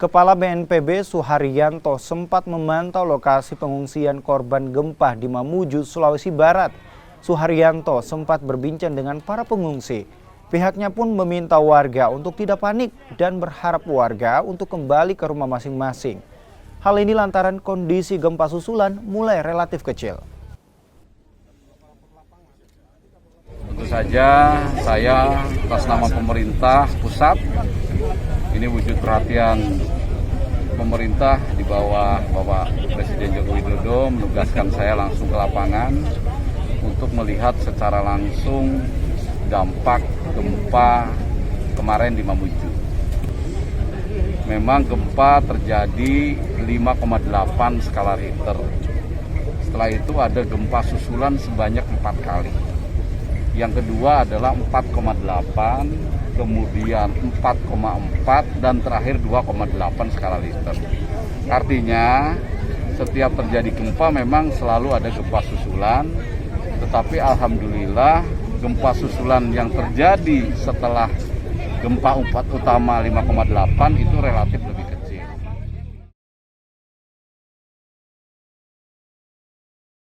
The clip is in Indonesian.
Kepala BNPB Suharyanto sempat memantau lokasi pengungsian korban gempa di Mamuju, Sulawesi Barat. Suharyanto sempat berbincang dengan para pengungsi. Pihaknya pun meminta warga untuk tidak panik dan berharap warga untuk kembali ke rumah masing-masing. Hal ini lantaran kondisi gempa susulan mulai relatif kecil. Tentu saja saya atas nama pemerintah pusat, ini wujud perhatian pemerintah di bawah Bapak Presiden Joko Widodo menugaskan saya langsung ke lapangan untuk melihat secara langsung dampak gempa kemarin di Mamuju. Memang gempa terjadi 5,8 skala Richter. Setelah itu ada gempa susulan sebanyak 4 kali. Yang kedua adalah 4,8, kemudian 4,4, dan terakhir 2,8 skala Richter. Artinya setiap terjadi gempa memang selalu ada gempa susulan, tetapi alhamdulillah gempa susulan yang terjadi setelah gempa utama 5,8 itu relatif lebih